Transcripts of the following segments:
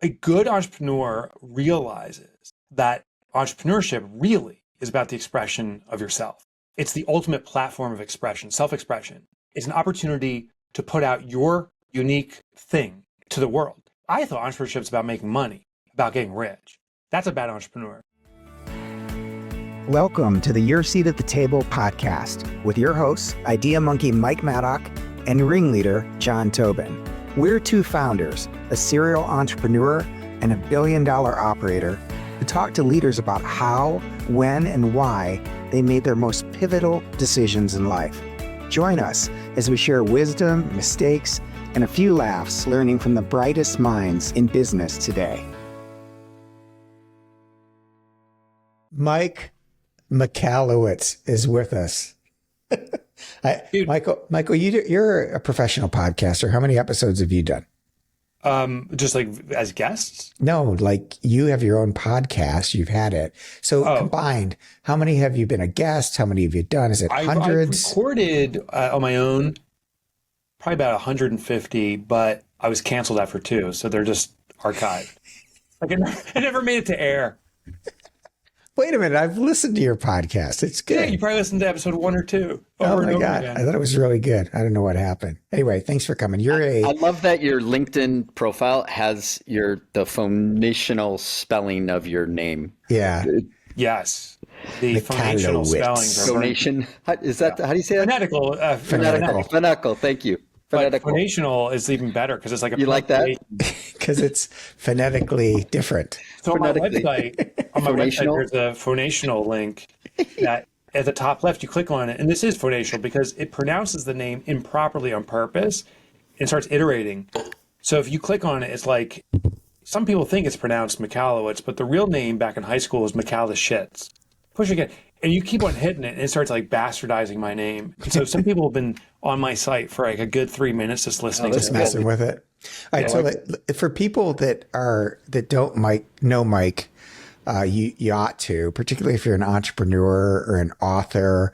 a good entrepreneur realizes that entrepreneurship really is about the expression of yourself. It's the ultimate platform of expression, self-expression. It's an opportunity to put out your unique thing to the world. I thought entrepreneurship is about making money, about getting rich. That's a bad entrepreneur. Welcome to the Your Seat at the Table podcast with your hosts, Idea Monkey Mike Michalowicz and ringleader John Tobin. We're two founders, a serial entrepreneur and a billion-dollar operator, who talk to leaders about how, when, and why they made their most pivotal decisions in life. Join us as we share wisdom, mistakes, and a few laughs, learning from the brightest minds in business today. Mike Michalowicz is with us. Michael, you're a professional podcaster. How many episodes have you done? Just like as guests? No, like you have your own podcast. You've had it. So combined, how many have you been a guest? How many have you done? Is it hundreds? I've recorded on my own probably about 150, but I was canceled after 2, so they're just archived. Like I never made it to air. Wait a minute, I've listened to your podcast. It's good. Yeah, you probably listened to episode 1 or 2. Oh my God. I thought it was really good. I don't know what happened. Anyway, thanks for coming. I love that your LinkedIn profile has the phonational spelling of your name. Yeah. Yes. The phonational spellings. Phonation. How do you say that? Phonetical. Phonetical. Thank you. But phonational is even better because it's like you like that? Because it's phonetically different. So on my website, there's a phonational link that at the top left, you click on it. And this is phonational because it pronounces the name improperly on purpose and starts iterating. So if you click on it, it's like, some people think it's pronounced Michalowicz, but the real name back in high school was Michalowicz. Push again. And you keep on hitting it and it starts like bastardizing my name. And so some people have been on my site for like a good 3 minutes just listening. Just messing with it. All right. So for people that don't know Mike, you ought to, particularly if you're an entrepreneur or an author.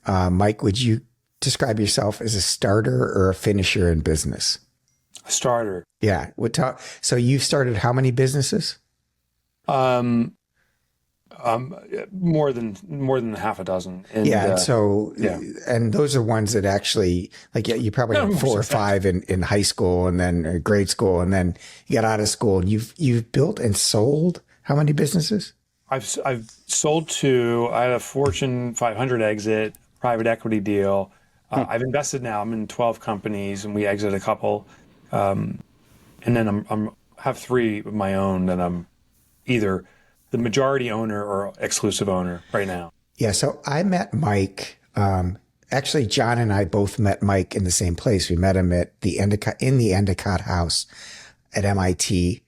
Mike, would you describe yourself as a starter or a finisher in business? A starter. Yeah. So you've started how many businesses? More than half a dozen. And, and those are ones that actually, like, you probably had 4 or 5 in high school and then grade school, and then you got out of school and you've built and sold how many businesses? I've sold 2. I had a Fortune 500 exit, private equity deal. I've invested now. I'm in 12 companies and we exited a couple. And then have 3 of my own that I'm either the majority owner or exclusive owner right now. Yeah. So I met Mike. Actually, John and I both met Mike in the same place. We met him at in the Endicott House at MIT.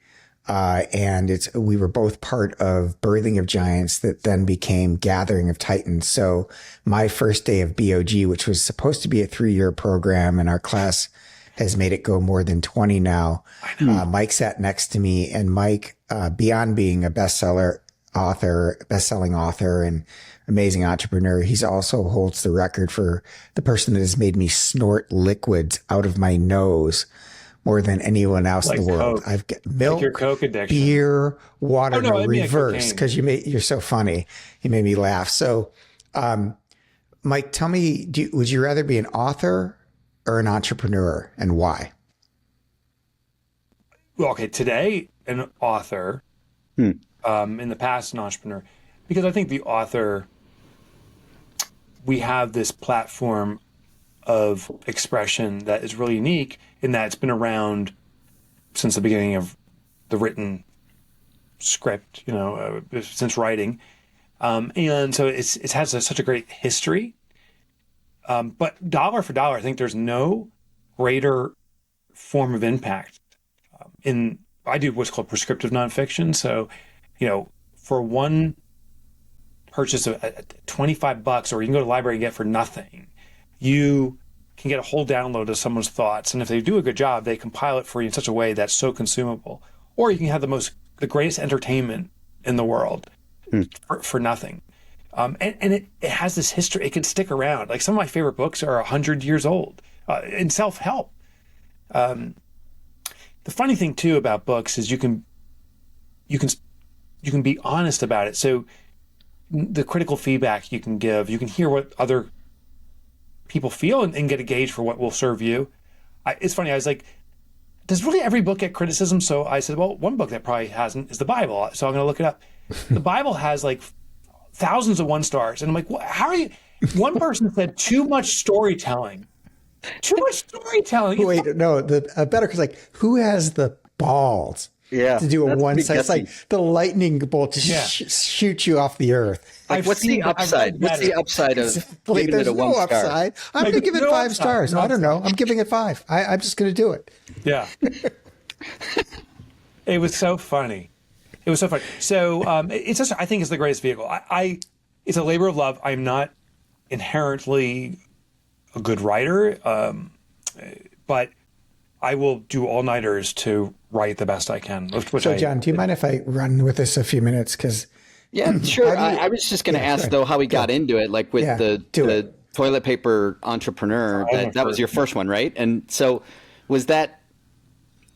And we were both part of Birthing of Giants that then became Gathering of Titans. So my first day of BOG, which was supposed to be a 3-year program, and our class has made it go more than 20 now. Mike sat next to me, and Mike, beyond being a best-selling author and amazing entrepreneur, he also holds the record for the person that has made me snort liquids out of my nose more than anyone else in the world. Coke. I've got milk, like your Coke addiction. Beer, water, reverse, because you're so funny. You made me laugh. So, Mike, tell me, would you rather be an author or an entrepreneur, and why? Well, okay, today an author, in the past an entrepreneur, because I think the author, we have this platform of expression that is really unique in that it's been around since the beginning of the written script, since writing, and so it has such a great history. But dollar for dollar, I think there's no greater form of impact. I do what's called prescriptive nonfiction. So, for one purchase of $25, or you can go to the library and get for nothing, you can get a whole download of someone's thoughts. And if they do a good job, they compile it for you in such a way that's so consumable. Or you can have the greatest entertainment in the world for nothing. And it has this history. It can stick around. Like some of my favorite books are 100 years old in self-help. The funny thing too about books is you can you can be honest about it. So the critical feedback you can give, you can hear what other people feel and get a gauge for what will serve you. It's funny, I was like, does really every book get criticism? So I said, well, one book that probably hasn't is the Bible. So I'm going to look it up. The Bible has like thousands of 1 stars. And I'm like, how are you? One person said too much storytelling. Too much storytelling. Wait, no, better because like, who has the balls to do a 1 side? It's like the lightning bolt to shoot you off the earth. Like, what's the upside? What's the upside of giving it a 1 star? Upside. I'm going to give it 5 stars. I don't know. I'm giving it 5. I'm just going to do it. Yeah. It was so funny. It was so funny. So it's just, I think it's the greatest vehicle. It's a labor of love. I'm not inherently a good writer, but I will do all-nighters to write the best I can. So, John, do you mind if I run with this a few minutes? Because yeah, sure. I was just going to ask though how we got into it, like with the toilet paper entrepreneur. That was your first one, right? And so, was that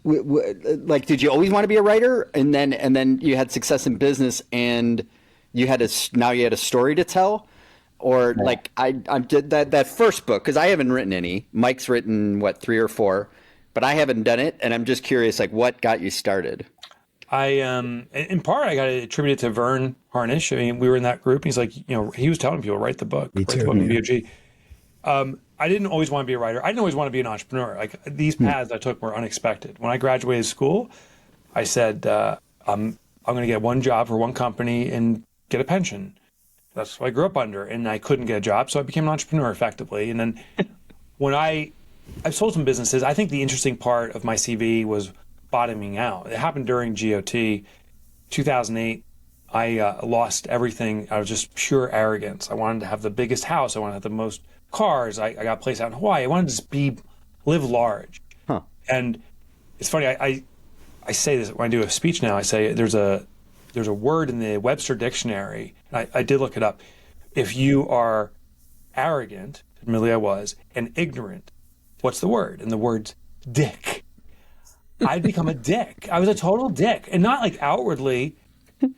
like, did you always want to be a writer, and then you had success in business, and you had now you had a story to tell, or like I did that first book, because I haven't written any. Mike's written what, 3 or 4, but I haven't done it, and I'm just curious, like, what got you started? In part, I got it attributed to Vern Harnish. I mean, we were in that group. He's like, he was telling people, write the book. Me too. Write the book, I didn't always want to be a writer. I didn't always want to be an entrepreneur. Like, these paths I took were unexpected. When I graduated school, I said, I'm going to get one job for one company and get a pension. That's what I grew up under, and I couldn't get a job, so I became an entrepreneur effectively. And then when I've sold some businesses, I think the interesting part of my CV was bottoming out. It happened during GOT, 2008. I lost everything out of just pure arrogance. I wanted to have the biggest house. I wanted to have the most cars. I got a place out in Hawaii. I wanted to just live large. Huh. And it's funny, I say this when I do a speech now. I say there's a word in the Webster dictionary. I did look it up. If you are arrogant, admittedly I was, and ignorant, what's the word? And the word's dick. I'd become a dick. I was a total dick, and not like outwardly,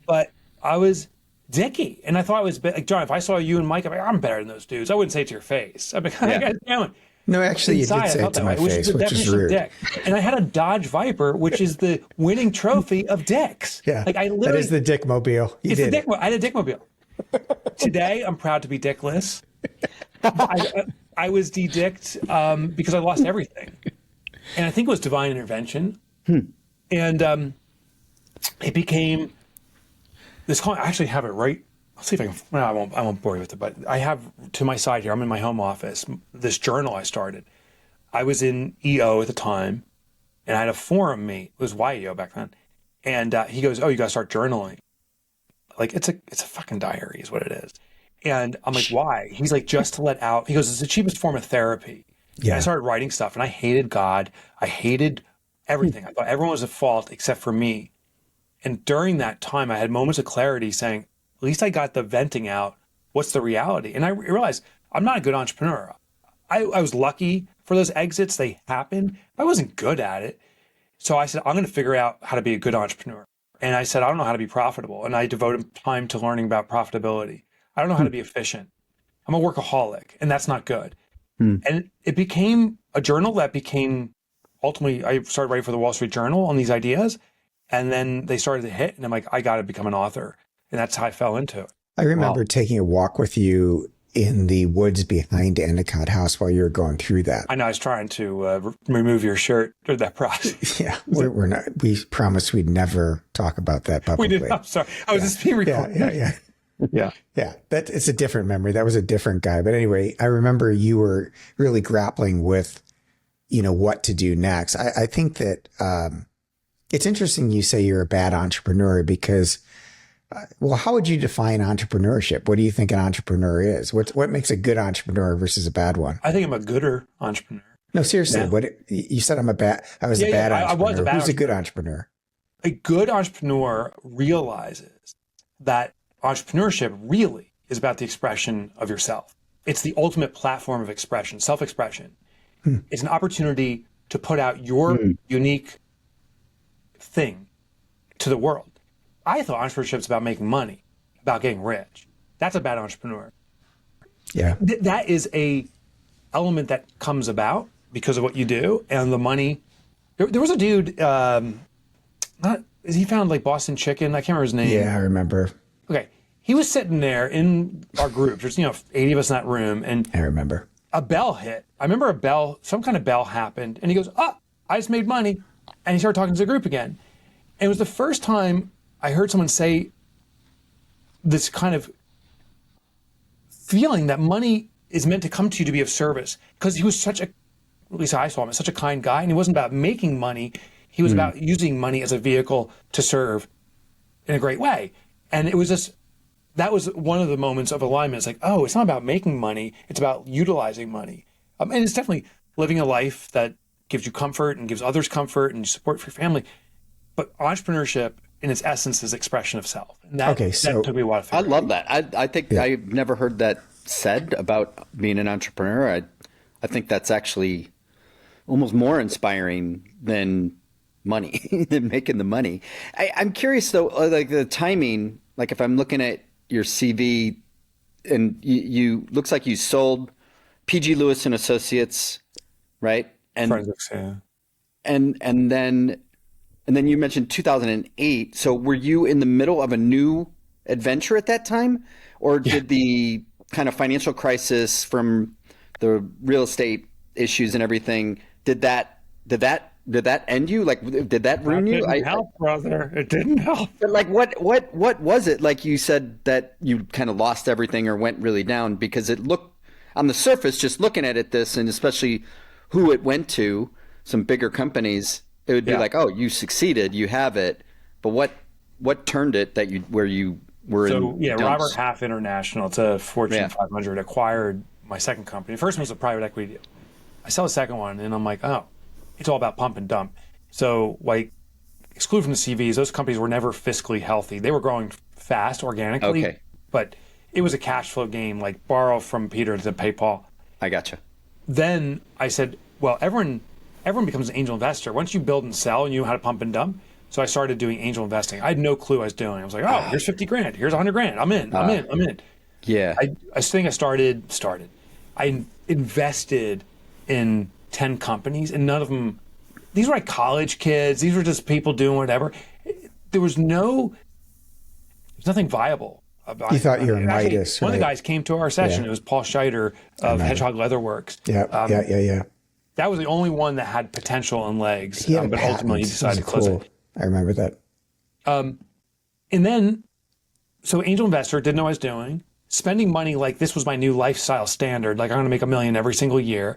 but I was dicky. And I thought I was like, John, if I saw you and Mike, I'm better than those dudes. I wouldn't say it to your face. I'd be like, guys doing? No, actually, you did say it to my face, which is rude. Dick. And I had a Dodge Viper, which is the winning trophy of dicks. Yeah, like that is the Dickmobile. I had a Dickmobile. Today, I'm proud to be dickless. I was de-dicked because I lost everything. And I think it was divine intervention. And it became this call. I actually have it right. I'll see if I can. No, I won't bore you with it. But I have to my side here. I'm in my home office. This journal I started. I was in EO at the time, and I had a forum mate. It was YEO back then, and he goes, "Oh, you got to start journaling. Like it's a fucking diary, is what it is." And I'm like, "Why?" He's like, "Just to let out." He goes, "It's the cheapest form of therapy." Yeah. And I started writing stuff, and I hated God. I hated everything. I thought everyone was at fault except for me. And during that time, I had moments of clarity saying, at least I got the venting out. What's the reality? And I realized I'm not a good entrepreneur. I was lucky for those exits. They happened. I wasn't good at it. So I said, I'm going to figure out how to be a good entrepreneur. And I said, I don't know how to be profitable. And I devoted time to learning about profitability. I don't know how to be efficient. I'm a workaholic, and that's not good. And it became a journal that became, ultimately, I started writing for the Wall Street Journal on these ideas. And then they started to hit, and I'm like, I got to become an author. And that's how I fell into it. I remember taking a walk with you in the woods behind Endicott House while you were going through that. I know. I was trying to remove your shirt during that process. Yeah, we're not. We promised we'd never talk about that publicly. We did. I'm sorry. I was just being recorded. Yeah. It's a different memory. That was a different guy. But anyway, I remember you were really grappling with, what to do next. I think that it's interesting you say you're a bad entrepreneur because, how would you define entrepreneurship? What do you think an entrepreneur is? What makes a good entrepreneur versus a bad one? I think I'm a gooder entrepreneur. No, seriously. Yeah. You said I was a bad entrepreneur. I was a bad Who's a good entrepreneur? A good entrepreneur realizes that entrepreneurship really is about the expression of yourself. It's the ultimate platform of expression, self-expression. It's an opportunity to put out your unique thing to the world. I thought entrepreneurship is about making money, about getting rich. That's a bad entrepreneur. Yeah. That is a element that comes about because of what you do and the money. There was a dude, he found like Boston Chicken. I can't remember his name. Yeah, I remember. Okay. He was sitting there in our group. There's, 80 of us in that room. And I remember. A bell hit. I remember some kind of bell happened. And he goes, I just made money. And he started talking to the group again. And it was the first time I heard someone say this kind of feeling that money is meant to come to you to be of service. Because he was at least I saw him as such a kind guy. And he wasn't about making money. He was about using money as a vehicle to serve in a great way. And it was that was one of the moments of alignment. It's like, oh, it's not about making money. It's about utilizing money. And it's definitely living a life that gives you comfort and gives others comfort and support for your family. But entrepreneurship in its essence is expression of self. And that took me a while to figure out. I love that. I think I've never heard that said about being an entrepreneur. I think that's actually almost more inspiring than money, than making the money. I'm curious though, like the timing, like if I'm looking at your CV and you looks like you sold PG Lewis and Associates, right? And Forensics, yeah. And then you mentioned 2008. So were you in the middle of a new adventure at that time, or did the kind of financial crisis from the real estate issues and everything, did that end you? Like, did that ruin you? It didn't help, brother. It didn't help. But like, what was it? Like you said that you kind of lost everything or went really down, because it looked on the surface, just looking at this, and especially who it went to, some bigger companies, it would be like, oh, you succeeded, you have it. But what turned it where you were in dumps? Robert Half International, it's a Fortune 500, acquired my second company. The first one was a private equity deal. I sell the second one, and I'm like, oh, it's all about pump and dump. So, like, excluded from the CVs, those companies were never fiscally healthy. They were growing fast organically, but it was a cash flow game, like borrow from Peter to pay Paul. I gotcha. Then I said, well, everyone becomes an angel investor. Once you build and sell and you know how to pump and dump. So I started doing angel investing. I had no clue what I was doing. I was like, oh, here's 50 grand. Here's 100 grand. I'm in. Yeah. I think I started. I invested in 10 companies, and none of them, these were like college kids. These were just people doing whatever. There was nothing viable about it. You thought you were Midas, One of the guys came to our session. Yeah. It was Paul Scheider of Hedgehog Leatherworks. Yeah. That was the only one that had potential and legs, but ultimately he decided to close it. I remember that. And then, so angel investor, didn't know what I was doing, spending money like this was my new lifestyle standard, like I'm going to make $1 million every single year,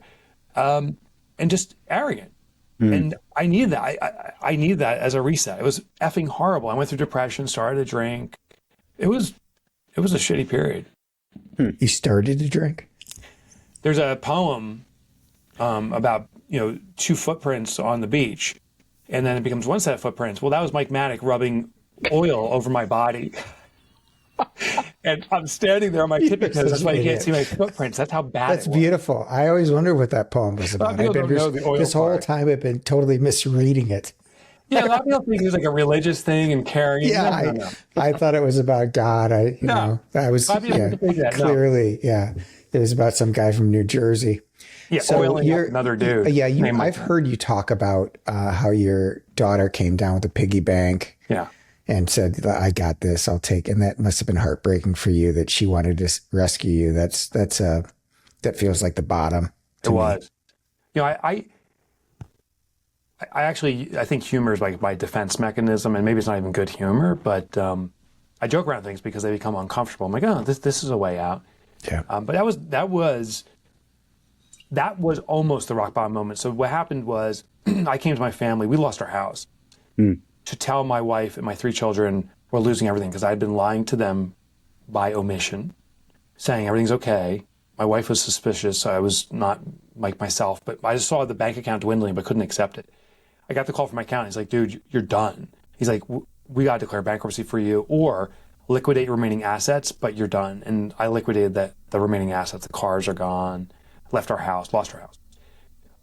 and just arrogant. And I needed that. I needed that as a reset. It was effing horrible. I went through depression, started to drink. It was a shitty period. You started to drink? There's a poem about, 2 footprints on the beach, and then it becomes one set of footprints. Well, that was Mike Michalowicz rubbing oil over my body. And I'm standing there on my tippy toes. That's why you can't see my footprints. That's how bad That's beautiful. I always wondered what that poem was about. This whole time I've been totally misreading it. Yeah, a lot of people think it was like a religious thing and caring. Yeah, no. I thought it was about God. It was about some guy from New Jersey. Yeah, so oiling up another dude. Yeah, I've heard you talk about how your daughter came down with a piggy bank. Yeah. And said, I got this, I'll take. And that must have been heartbreaking for you that she wanted to rescue you. That feels like the bottom. It was. I think humor is like my defense mechanism, and maybe it's not even good humor, but I joke around things because they become uncomfortable. I'm like, oh, this is a way out. Yeah. But that was almost the rock bottom moment. So what happened was I came to my family. We lost our house. To tell my wife and my 3 children we're losing everything, because I had been lying to them by omission, saying everything's okay. My wife was suspicious. So I was not like myself, but I just saw the bank account dwindling, but couldn't accept it. I got the call from my accountant. He's like, dude, you're done. He's like, we got to declare bankruptcy for you, or liquidate your remaining assets, but you're done. And I liquidated the remaining assets. The cars are gone, lost our house.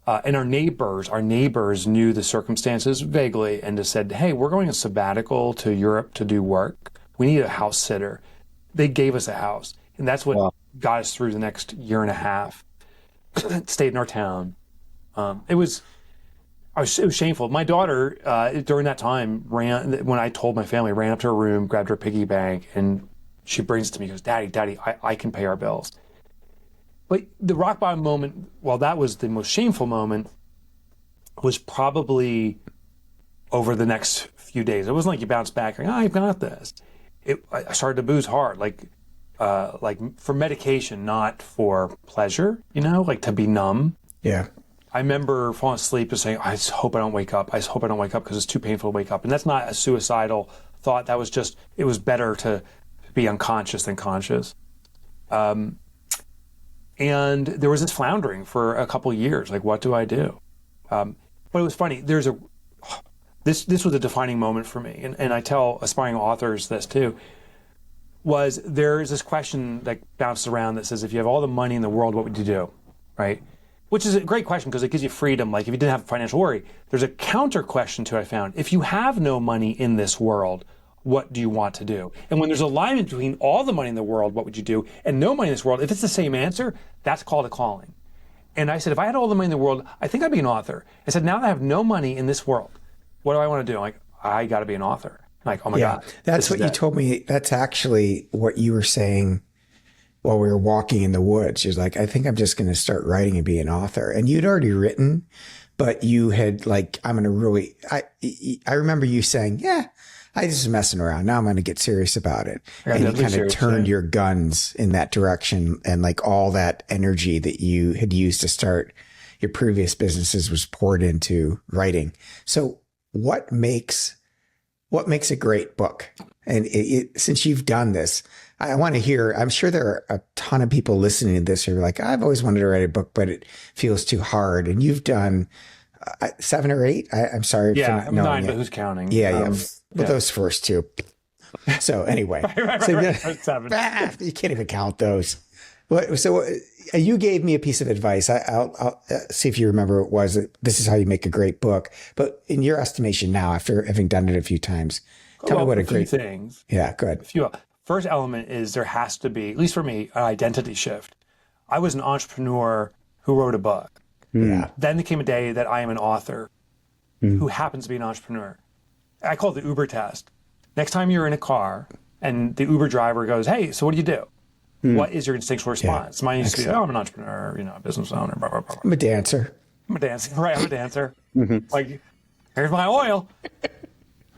And our neighbors knew the circumstances vaguely and just said, hey, we're going a sabbatical to Europe to do work. We need a house sitter. They gave us a house. And that's what got us through the next year and a half. Stayed in our town. It was shameful. My daughter, during that time, when I told my family, ran up to her room, grabbed her piggy bank, and she brings it to me, goes, Daddy, I can pay our bills. But the rock bottom moment, while that was the most shameful moment, was probably over the next few days. It wasn't like you bounce back, like, I've got this. I started to booze hard, like for medication, not for pleasure, like to be numb. Yeah. I remember falling asleep and saying, I just hope I don't wake up. I just hope I don't wake up because it's too painful to wake up. And that's not a suicidal thought. That was just, it was better to be unconscious than conscious. And there was this floundering for a couple of years. Like, what do I do? But it was funny. This was a defining moment for me. And I tell aspiring authors this too, was there's this question that bounces around that says, if you have all the money in the world, what would you do? Right? Which is a great question because it gives you freedom. Like if you didn't have financial worry, there's a counter question to it I found. If you have no money in this world, what do you want to do? And when there's alignment between all the money in the world, what would you do? And no money in this world, if it's the same answer, that's called a calling. And I said, if I had all the money in the world, I think I'd be an author. I said, now that I have no money in this world, what do I want to do? I'm like, I got to be an author. I'm like, oh my God. That's what you told me. That's actually what you were saying while we were walking in the woods. You're like, I think I'm just going to start writing and be an author. And you'd already written, but you had like, I'm going to really, I remember you saying, yeah, I just messing around. Now I'm going to get serious about it. And you kind of turned your guns in that direction. And like all that energy that you had used to start your previous businesses was poured into writing. So what makes a great book? And since you've done this, I want to hear, I'm sure there are a ton of people listening to this who are like, I've always wanted to write a book, but it feels too hard. And you've done 7 or 8. I'm sorry. Yeah, for not 9, but who's counting? Yeah. But those first 2. So anyway, right. 7. You can't even count those. So you gave me a piece of advice. I'll see if you remember what it was. This is how you make a great book. But in your estimation now, after having done it a few times, tell me what a great things. Yeah, good. First element is there has to be, at least for me, an identity shift. I was an entrepreneur who wrote a book. Yeah. Then there came a day that I am an author who happens to be an entrepreneur. I call it the Uber test. Next time you're in a car and the Uber driver goes, hey, so what do you do? What is your instinctual response? Mine used to be, I'm an entrepreneur, a business owner, blah, blah, blah. I'm a dancer. I'm a dancer. Like, here's my oil.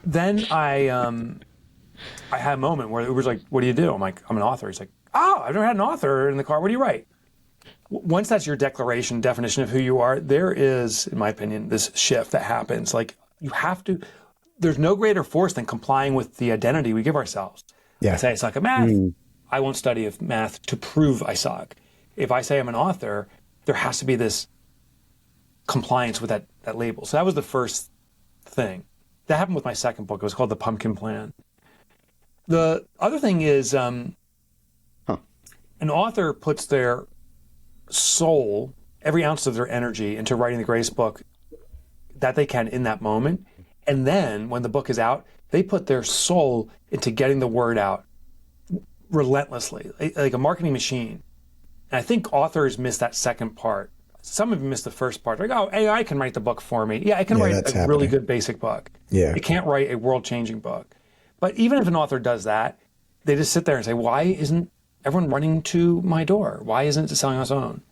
Then I had a moment where the Uber's like, what do you do? I'm like, I'm an author. He's like, oh, I've never had an author in the car. What do you write? Once that's your definition of who you are, there is, in my opinion, this shift that happens. Like you have to, there's no greater force than complying with the identity we give ourselves. Yeah. I say I suck at math. I won't study math to prove I suck. If I say I'm an author, there has to be this compliance with that label. So that was the first thing. That happened with my second book. It was called The Pumpkin Plan. The other thing is an author puts their soul, every ounce of their energy into writing the greatest book that they can in that moment. And then when the book is out, they put their soul into getting the word out relentlessly, like a marketing machine. And I think authors miss that second part. Some of them miss the first part. They're like, oh, AI can write the book for me. Yeah, I can write a really good basic book. Yeah. It can't write a world-changing book. But even if an author does that, they just sit there and say, why isn't everyone running to my door? Why isn't it selling on its own?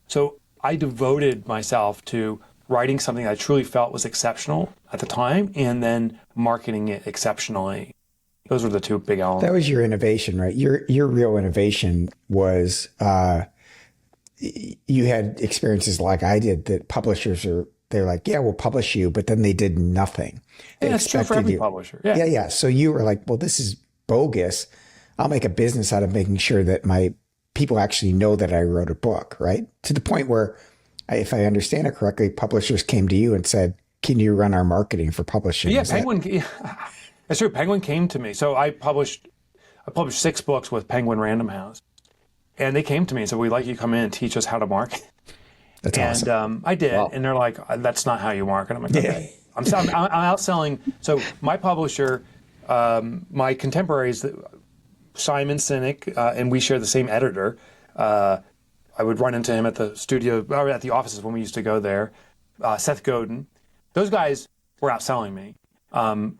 So I devoted myself to writing something I truly felt was exceptional at the time and then marketing it exceptionally. Those were the 2 big elements. That was your innovation, right? Your real innovation was you had experiences like I did that publishers they're like, yeah, we'll publish you, but then they did nothing. They that's true for every publisher. Yeah. So you were like, well, this is bogus. I'll make a business out of making sure that my people actually know that I wrote a book, right? To the point where, if I understand it correctly, publishers came to you and said, can you run our marketing for publishing? Yeah, that's true. Penguin came to me. So I published 6 books with Penguin Random House. And they came to me and said, we'd like you to come in and teach us how to market. That's awesome. I did. Wow. And they're like, that's not how you market. I'm like, okay. I'm outselling. So my publisher, my contemporaries, Simon Sinek, and we share the same editor. I would run into him at the studio, or at the offices when we used to go there. Seth Godin. Those guys were outselling me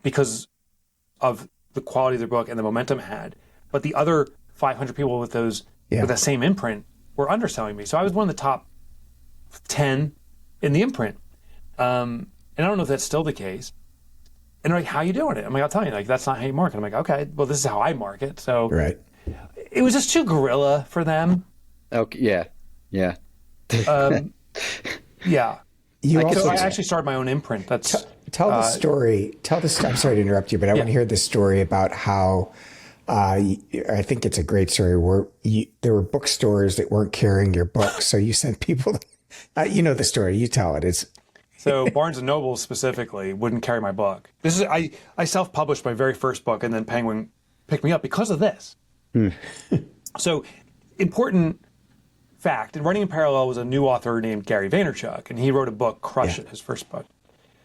because of the quality of their book and the momentum it had. But the other 500 people with with that same imprint were underselling me. So I was one of the top 10 in the imprint. And I don't know if that's still the case. And they're like, how are you doing it? I'm like, I'll tell you, like, that's not how you market. I'm like, okay, well, this is how I market. So it was just too guerrilla for them. Okay. Yeah. Yeah. Yeah. I actually started my own imprint. That's tell the story. I'm sorry to interrupt you, but I want to hear the story about how I think it's a great story where there were bookstores that weren't carrying your books, so you sent people. You know the story. You tell it. So Barnes and Noble specifically wouldn't carry my book. This is I self-published my very first book, and then Penguin picked me up because of this. So important fact, and Running in Parallel was a new author named Gary Vaynerchuk, and he wrote a book, Crush It, his first book.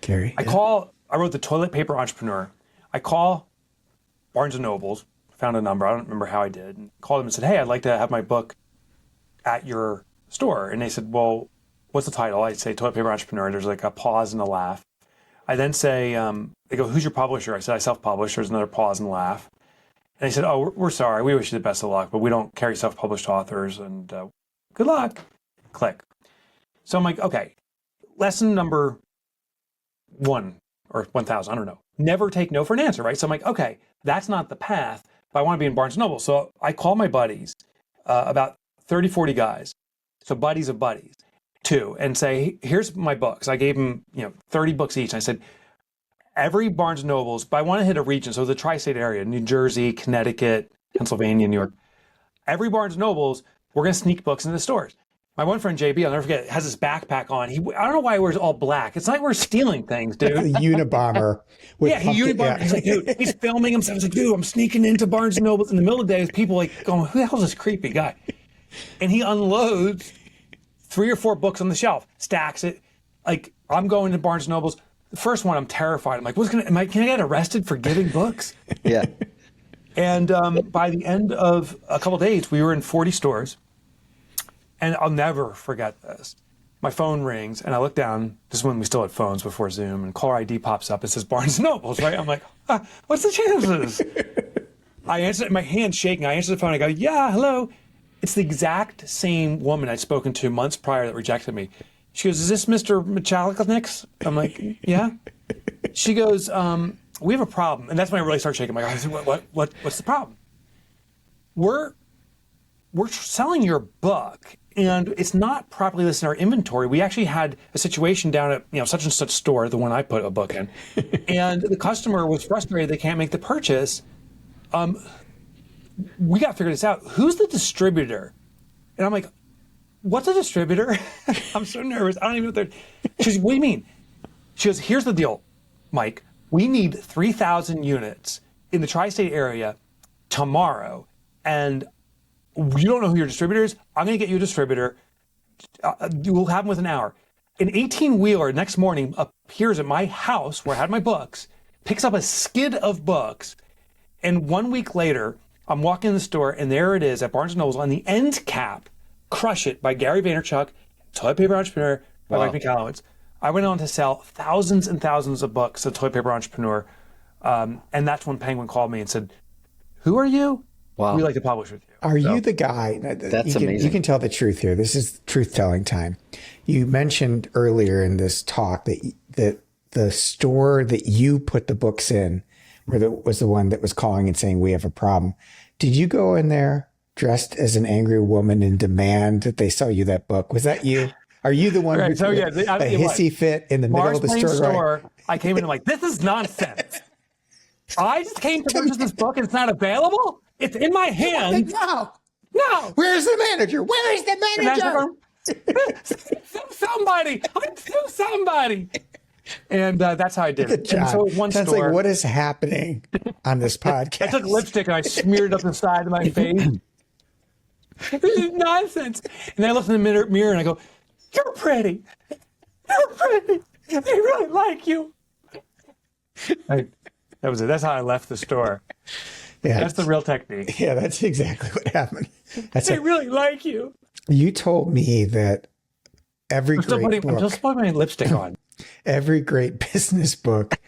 Gary. I wrote The Toilet Paper Entrepreneur. I call Barnes and Nobles, found a number, I don't remember how I did, and called them and said, hey, I'd like to have my book at your store. And they said, well, what's the title? I say Toilet Paper Entrepreneur. There's like a pause and a laugh. I then say, they go, who's your publisher? I said, I self-publish. There's another pause and laugh. And they said, oh, we're sorry. We wish you the best of luck, but we don't carry self-published authors, and good luck. Click. So I'm like, okay, lesson number 1 or 1,000, I don't know. Never take no for an answer, right? So I'm like, okay, that's not the path, but I want to be in Barnes & Noble. So I call my buddies, about 30, 40 guys, so buddies of buddies, too, and say, here's my books. I gave them 30 books each. And I said, every Barnes & Noble's, but I want to hit a region, so the tri-state area, New Jersey, Connecticut, Pennsylvania, New York. Every Barnes & Noble's, we're going to sneak books into the stores. My one friend, JB, I'll never forget, has this backpack on. I don't know why he wears all black. It's like we're stealing things, dude. The Unabomber. He Unabomber. He's like, dude, he's filming himself. He's like, dude, I'm sneaking into Barnes & Noble's in the middle of the day. There's people like going, who the hell is this creepy guy? And he unloads 3 or 4 books on the shelf, stacks it. Like, I'm going to Barnes & Noble's. The first one, I'm terrified. I'm like, can I get arrested for giving books? Yeah. And by the end of a couple of days, we were in 40 stores. And I'll never forget this. My phone rings, and I look down. This is when we still had phones before Zoom, and caller ID pops up. It says Barnes & Noble's, right? I'm like, what's the chances? I answer, my hand's shaking. I answer the phone. I go, yeah, hello. It's the exact same woman I'd spoken to months prior that rejected me. She goes, is this Mr. Michalowicz? I'm like, yeah. She goes, we have a problem. And that's when I really start shaking. I'm like, what's the problem? We're selling your book, and it's not properly listed in our inventory. We actually had a situation down at such and such store, the one I put a book in, and the customer was frustrated they can't make the purchase. We got to figure this out. Who's the distributor? And I'm like, what's a distributor? I'm so nervous. I don't even know what she goes, what do you mean? She goes, here's the deal, Mike. We need 3,000 units in the tri-state area tomorrow, and you don't know who your distributor is? I'm going to get you a distributor. We'll have them within an hour. An 18-wheeler next morning appears at my house where I had my books, picks up a skid of books, and 1 week later, I'm walking in the store, and there it is at Barnes & Noble's on the end cap, Crush It by Gary Vaynerchuk, Toilet Paper Entrepreneur by Mike Michalowicz. I went on to sell thousands and thousands of books of Toilet Paper Entrepreneur, and that's when Penguin called me and said, who are you? Wow. We like to publish with you. Are you the guy? That's amazing. You can tell the truth here. This is truth-telling time. You mentioned earlier in this talk that the store that you put the books in was the one that was calling and saying, we have a problem. Did you go in there dressed as an angry woman and demand that they sell you that book? Was that you? Are you the one who did a hissy fit in the middle of the store? I came in and like, this is nonsense. I just came to purchase this book and it's not available? It's in my hand. No. Where's the manager? Where is the manager? Sue somebody. Sue somebody. And that's how I did it. And so one that's store. Like, what is happening on this podcast? I took lipstick and I smeared it up the side of my face. This is nonsense. And I looked in the mirror and I go, You're pretty. You're pretty. They really like you. That was it. That's how I left the store. Yeah, that's the real technique. Yeah, that's exactly what happened. They really like you. You told me that every great book... I'm still putting my lipstick on. Every great business book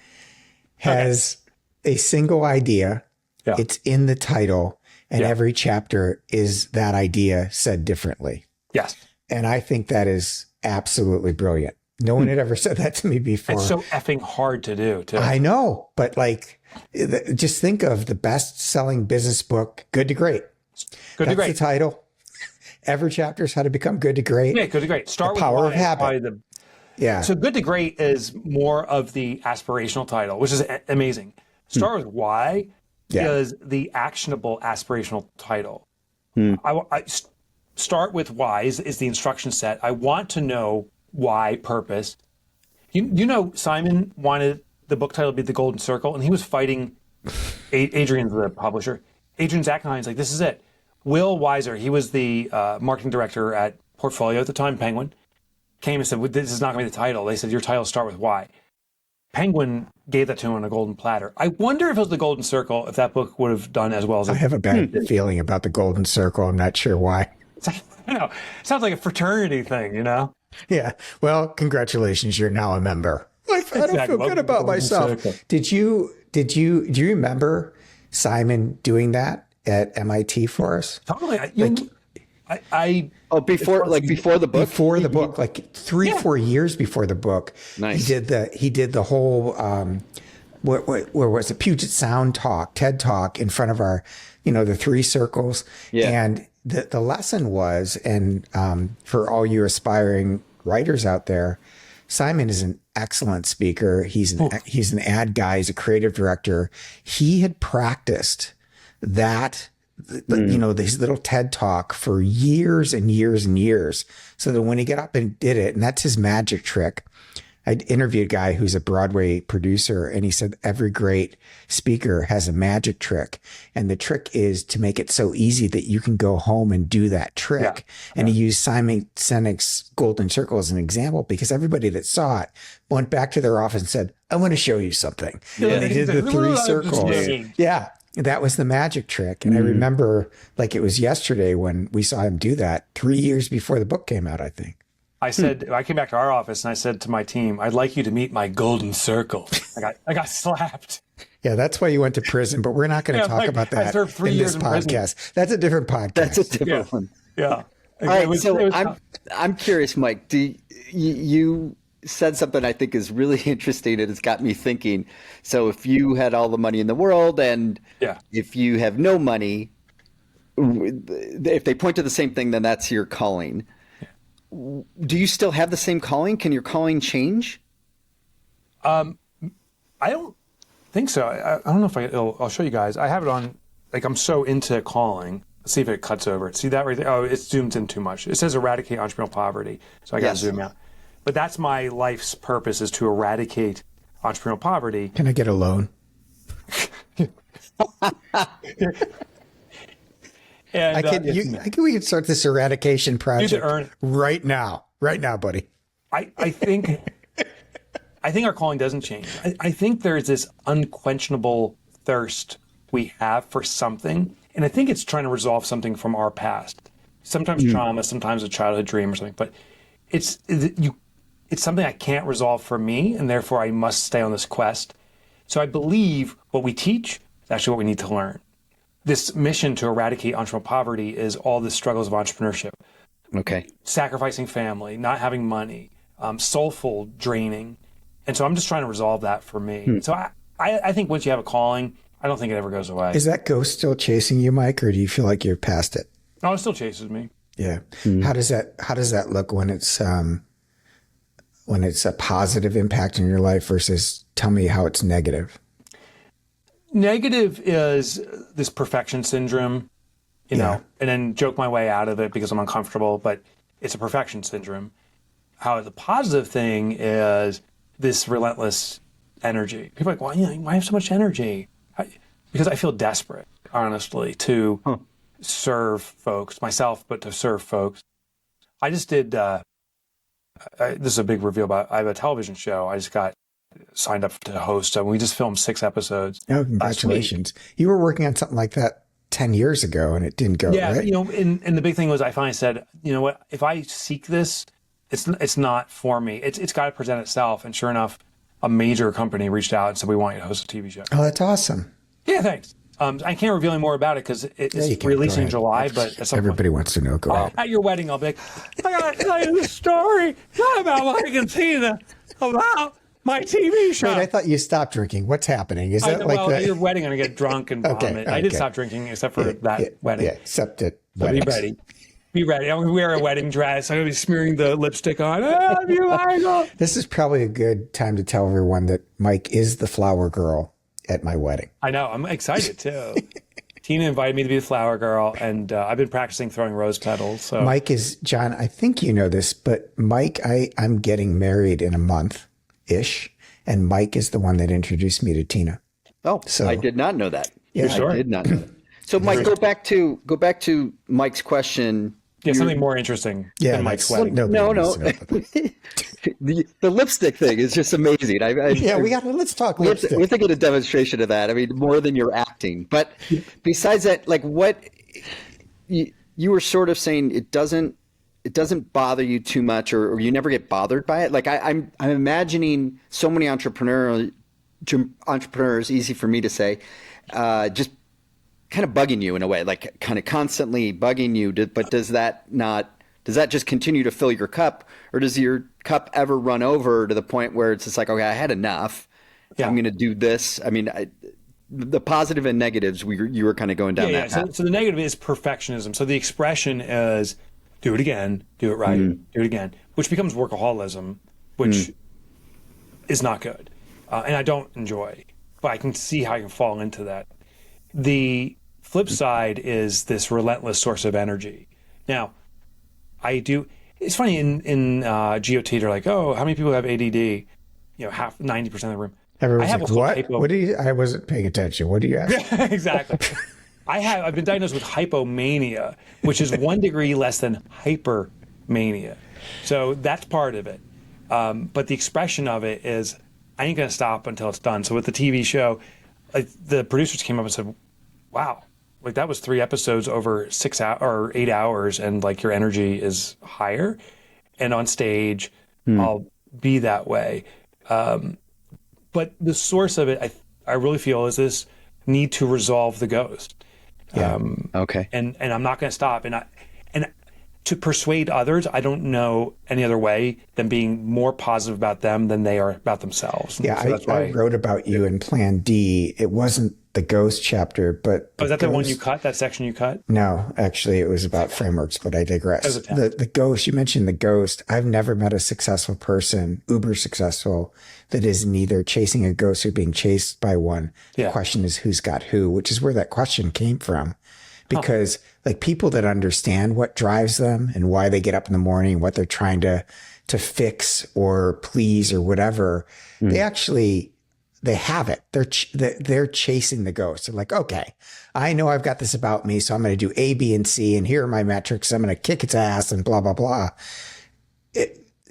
has a single idea. Yeah. It's in the title, and every chapter is that idea said differently. Yes. And I think that is absolutely brilliant. No one had ever said that to me before. It's so effing hard to do, too. I know, but like, just think of the best-selling business book, Good to Great. Good to Great. That's the title. Every chapter is how to become good to great. Yeah, Good to Great. Start with Power of Habit. Yeah. So Good to Great is more of the aspirational title, which is amazing. Start with Why is the actionable aspirational title. I start with Why is the instruction set. I want to know why, purpose. You know, Simon wanted the book title to be The Golden Circle, and he was fighting Adrian, the publisher. Adrian Zackenhein's like, this is it. Will Weiser, he was the marketing director at Portfolio at the time, Penguin, came and said, well, this is not going to be the title. They said, your title start with Why. Penguin gave that to him on a golden platter. I wonder if it was The Golden Circle, if that book would have done as well as I have a bad feeling about The Golden Circle. I'm not sure why. I know. It sounds like a fraternity thing, you know? Yeah. Well, congratulations. You're now a member. I don't feel good about myself. Do you remember Simon doing that at MIT for us? Totally. Before the book, like 3-4 years before the book. Nice. He did the whole where was it, Puget Sound talk, TED talk in front of our, the 3 circles. Yeah. And the lesson was, and for all you aspiring writers out there, Simon is an excellent speaker. He's an ad guy. He's a creative director. He had practiced that, his little TED talk for years and years and years. So that when he got up and did it, and that's his magic trick. I interviewed a guy who's a Broadway producer, and he said every great speaker has a magic trick. And the trick is to make it so easy that you can go home and do that trick. Yeah. And he used Simon Sinek's Golden Circle as an example, because everybody that saw it went back to their office and said, I want to show you something. Yeah. And they did the 3 circles. Yeah. That was the magic trick. And I remember like it was yesterday when we saw him do that 3 years before the book came out, I think. I said, I came back to our office and I said to my team, I'd like you to meet my golden circle. I got slapped. Yeah, that's why you went to prison, but we're not going to talk about that in this podcast. That's a different podcast. That's a different one. Yeah. All right. I'm curious, Mike, you said something I think is really interesting and it's got me thinking. So if you had all the money in the world and if you have no money, if they point to the same thing, then that's your calling. Do you still have the same calling? Can your calling change? I don't think so. I don't know if I'll show you guys. I have it on, like I'm so into calling. Let's see if it cuts over. See that right there? Oh, it zooms in too much. It says eradicate entrepreneurial poverty. So I got to zoom out. But that's my life's purpose, is to eradicate entrepreneurial poverty. Can I get a loan? And, I think we can start this eradication project right now, buddy. I think our calling doesn't change. I think there's this unquenchable thirst we have for something, and I think it's trying to resolve something from our past. Sometimes trauma, sometimes a childhood dream or something, but it's something I can't resolve for me, and therefore I must stay on this quest. So I believe what we teach is actually what we need to learn. This mission to eradicate entrepreneurial poverty is all the struggles of entrepreneurship. Okay. Sacrificing family, not having money, soulful draining. And so I'm just trying to resolve that for me. So I think once you have a calling, I don't think it ever goes away. Is that ghost still chasing you, Mike, or do you feel like you're past it? No, it still chases me. Yeah. How does that look when it's a positive impact in your life versus tell me how it's negative? Negative is this perfection syndrome, you know, and then joke my way out of it because I'm uncomfortable, but it's a perfection syndrome. How the positive thing is this relentless energy. People are like, why have so much energy? Because I feel desperate, honestly, to serve folks, myself, but to serve folks. I just did this is a big reveal, but I have a television show. I just got signed up to host. We just filmed 6 episodes. Oh, congratulations. You were working on something like that 10 years ago and it didn't go, right? And the big thing was I finally said, you know what, if I seek this, it's not for me. It's got to present itself. And sure enough, a major company reached out and said, we want you to host a TV show. Oh, that's awesome. Yeah, thanks. I can't reveal any more about it because it's releasing in July, but everybody wants to know. Go ahead. At your wedding, I'll be like, I gotta tell you the story, not about Mike and Tina, about my TV show. Wait, I thought you stopped drinking. What's happening? Is that like at your wedding, I'm gonna get drunk and vomit. Okay. I did stop drinking except for that wedding. Yeah, except at weddings. Be ready. Be ready. I'm gonna wear a wedding dress. I'm gonna be smearing the lipstick on. I love you, Michael. This is probably a good time to tell everyone that Mike is the flower girl at my wedding. I know. I'm excited too. Tina invited me to be the flower girl, and I've been practicing throwing rose petals. So Mike is, John, I think you know this, but Mike, I'm getting married in a month-ish, and Mike is the one that introduced me to Tina. Oh, so I did not know that. Yeah, I did not know that. So Mike, go back to Mike's question. Yeah, something more interesting than Mike's wedding. No. The lipstick thing is just amazing. Let's talk lipstick. We have to get a demonstration of that. I mean, more than your acting. But besides that, like what you were sort of saying, it doesn't bother you too much, or you never get bothered by it. Like I'm imagining so many entrepreneurs, easy for me to say, just kind of bugging you in a way, like kind of constantly bugging you. But does that just continue to fill your cup, or does your cup ever run over to the point where it's just like, okay, I had enough. Yeah. I'm going to do this. I mean, the positive and negatives, you were kind of going down that path. So the negative is perfectionism. So the expression is do it again, do it right, do it again, which becomes workaholism, which is not good. And I don't enjoy, but I can see how I can fall into that. The flip side is this relentless source of energy. Now, it's funny in GOT, they're like, oh, how many people have ADD? 90% of the room. Everyone's like, what? What do you? I wasn't paying attention. What do you ask? Exactly. I've been diagnosed with hypomania, which is 1 degree less than hypermania. So that's part of it. But the expression of it is, I ain't gonna stop until it's done. So with the TV show, the producers came up and said, wow, like that was 3 episodes over 6 or 8 hours, and like your energy is higher, and on stage I'll be that way. But the source of it, I really feel, is this need to resolve the ghost. Yeah. Okay. And I'm not going to stop. And to persuade others, I don't know any other way than being more positive about them than they are about themselves. Yeah, so I wrote about you in Plan D. It wasn't the ghost chapter, but is that the one you cut? That section you cut? No, actually, it was about frameworks, but I digress. The ghost, you mentioned the ghost. I've never met a successful person, uber successful, that is neither chasing a ghost or being chased by one. The question is who's got who, which is where that question came from. Because like people that understand what drives them and why they get up in the morning, what they're trying to fix or please or whatever, they have it. They're chasing the ghost. They're like, okay, I know I've got this about me, so I'm going to do A, B, and C, and here are my metrics. I'm going to kick its ass and blah, blah, blah.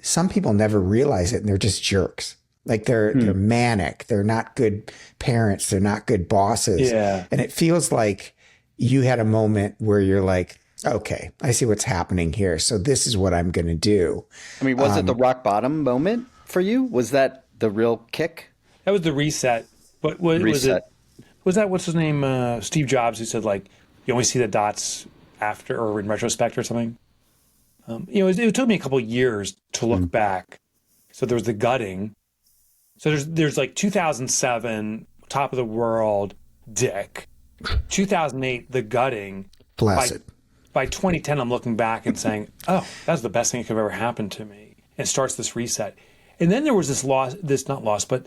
Some people never realize it, and they're just jerks. Like they're manic. They're not good parents. They're not good bosses. Yeah. And it feels like you had a moment where you're like, okay, I see what's happening here. So this is what I'm going to do. I mean, was it the rock bottom moment for you? Was that the real kick? That was the reset. But was that, what's his name? Steve Jobs, who said like, you only see the dots after or in retrospect or something. It took me a couple of years to look back. So there was the gutting. So there's like 2007, top of the world, Dick. 2008, the gutting. Placid. By 2010, I'm looking back and saying, oh, that's the best thing that could have ever happened to me. And starts this reset. And then there was but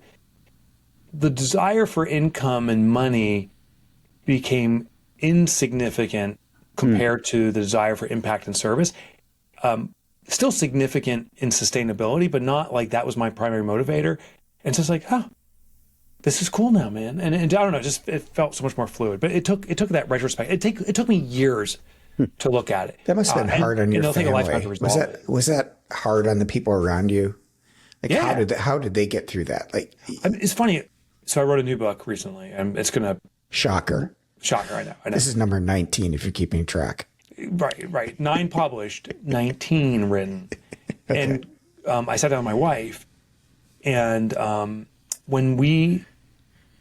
the desire for income and money became insignificant compared to the desire for impact and service. Still significant in sustainability, but not like that was my primary motivator. And so it's like, oh, this is cool now, man. And I don't know, it felt so much more fluid. But it took that retrospect. It took me years to look at it. That must have been hard on your family. Take a lifetime to resolve it. Was that hard on the people around you? Like, yeah. how did they get through that? Like, it's funny. So I wrote a new book recently, and it's going to shocker. I know. This is number 19, if you're keeping track. Right. 9 published, 19 written. Okay. And I sat down with my wife, and when we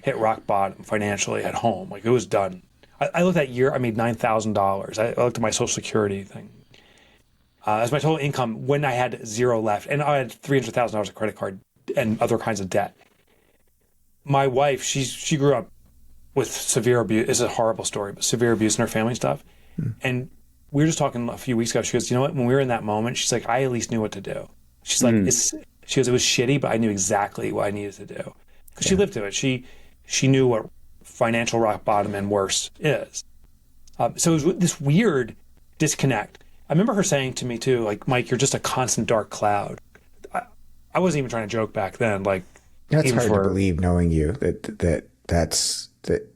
hit rock bottom financially at home, like it was done. I looked that year, I made $9,000. I looked at my Social Security thing. As my total income when I had 0 left, and I had $300,000 of credit card and other kinds of debt. My wife, she grew up with severe abuse. It's a horrible story, but severe abuse in her family stuff. And we were just talking a few weeks ago. She goes, you know what? When we were in that moment, she's like, I at least knew what to do. She's like, she goes, it was shitty, but I knew exactly what I needed to do because she lived through it. She knew what financial rock bottom and worse is. So it was this weird disconnect. I remember her saying to me too, like, Mike, you're just a constant dark cloud. I wasn't even trying to joke back then. Like, that's hard to believe, knowing you that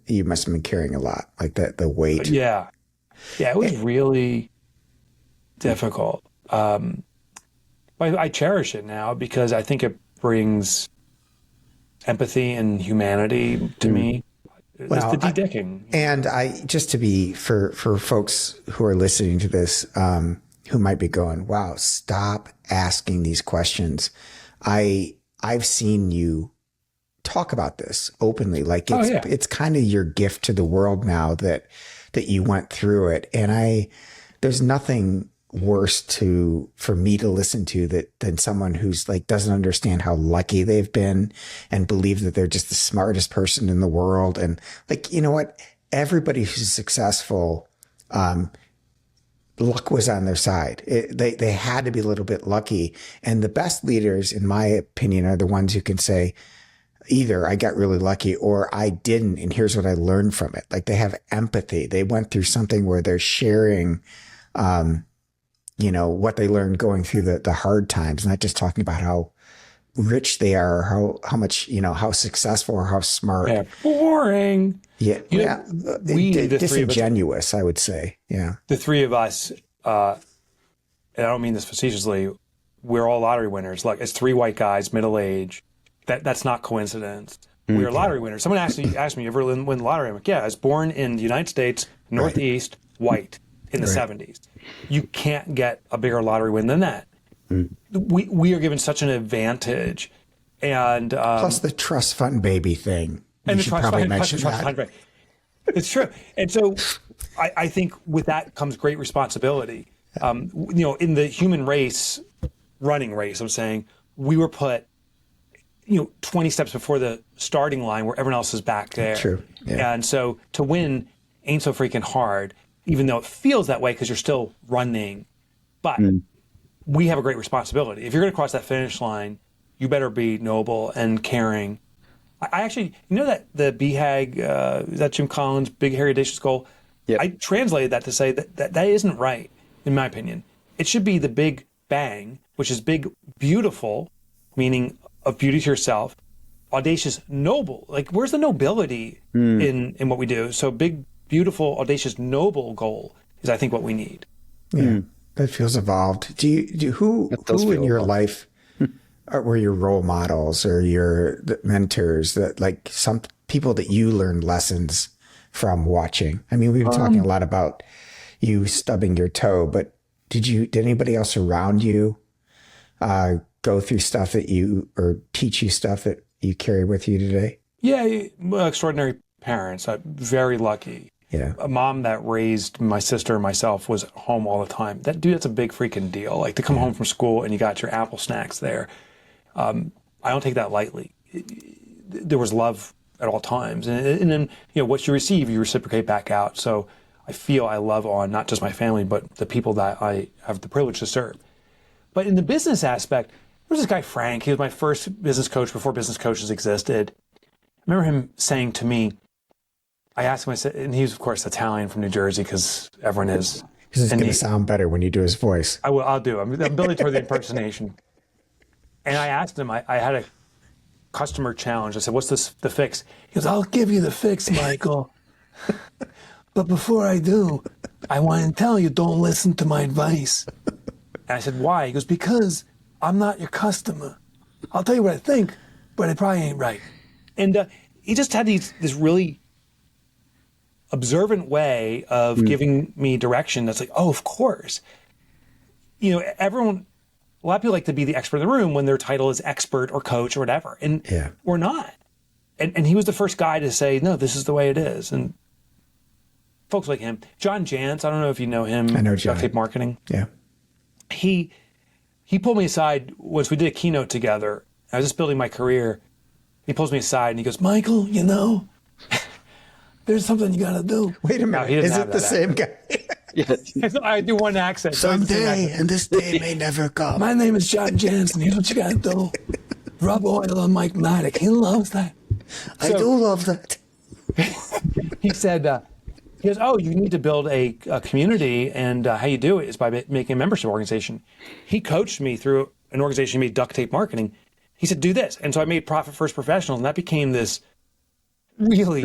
you must have been carrying a lot, like that, the weight. Yeah, it was really difficult. But I cherish it now because I think it brings empathy and humanity to me. Well, it's the de-decking. And just to be, for folks who are listening to this, who might be going, wow, stop asking these questions. I've seen you talk about this openly. Like it's kind of your gift to the world now that you went through it. And there's nothing worse for me to listen to than someone who's like, doesn't understand how lucky they've been and believe that they're just the smartest person in the world. And like, you know what? Everybody who's successful, luck was on their side. They had to be a little bit lucky. And the best leaders, in my opinion, are the ones who can say, either I got really lucky or I didn't, and here's what I learned from it. Like, they have empathy. They went through something where they're sharing, what they learned going through the hard times, not just talking about how rich they are, or how much, how successful or how smart. Yeah, boring. Yeah. Disingenuous, I would say. Yeah. The three of us, and I don't mean this facetiously, we're all lottery winners. Like, it's 3 white guys, middle age. That's not coincidence. We are lottery winners. Someone asked me, you ever win the lottery? I'm like, yeah, I was born in the United States, Northeast, white, in the 70s. You can't get a bigger lottery win than that. We are given such an advantage. And plus the trust fund baby thing. And the trust fund. It's true. And so I think with that comes great responsibility. In the human race, running race, I'm saying, we were put 20 steps before the starting line where everyone else is back there. True. Yeah. And so to win ain't so freaking hard, even though it feels that way because you're still running. But we have a great responsibility. If you're going to cross that finish line, you better be noble and caring. I actually, that the BHAG, is that Jim Collins' big, hairy, audacious goal? Yep. I translated that to say that isn't right, in my opinion. It should be the big bang, which is big, beautiful, meaning of beauty to yourself, audacious, noble. Like, where's the nobility in what we do? So big, beautiful, audacious, noble goal is, I think, what we need. Yeah, that feels evolved. Who in your life were your role models or your mentors, that like some people that you learned lessons from watching? I mean, we've been talking a lot about you stubbing your toe, but did anybody else around you go through stuff or teach you stuff that you carry with you today? Yeah, extraordinary parents. I'm very lucky. Yeah. A mom that raised my sister and myself was home all the time. That's a big freaking deal. Like, to come home from school and you got your apple snacks there. I don't take that lightly. There was love at all times. And then, what you receive, you reciprocate back out. So I feel I love on not just my family, but the people that I have the privilege to serve. But in the business aspect, there was this guy, Frank. He was my first business coach before business coaches existed. I remember him saying to me, I asked him, I said, and he's, of course, Italian from New Jersey, because everyone is. This is going to sound better when you do his voice. I'll do. I'm building toward the impersonation. And I asked him, I had a customer challenge. I said, what's the fix? He goes, I'll give you the fix, Michael. but before I do, I want to tell you, don't listen to my advice. And I said, why? He goes, because I'm not your customer. I'll tell you what I think, but it probably ain't right. And he just had this really observant way of giving me direction that's like, oh, of course. You know, a lot of people like to be the expert in the room when their title is expert or coach or whatever. And we're not. And he was the first guy to say, no, this is the way it is. And folks like him, John Jantz, I don't know if you know him. I know John. Duct Tape Marketing. Yeah. He pulled me aside once we did a keynote together. I was just building my career. He pulls me aside and he goes, Michael, you know, there's something you got to do. Wait a minute. No, is it the same guy? Yes. I do one accent. Someday, and this day may never come. My name is John Jansen. Here's what you got to do. Rub oil on Mike Michalowicz. He loves that. I do love that. He said, he goes, oh, you need to build a community, and how you do it is by making a membership organization. He coached me through an organization he made, Duct Tape Marketing. He said, do this. And so I made Profit First Professionals, and that became this really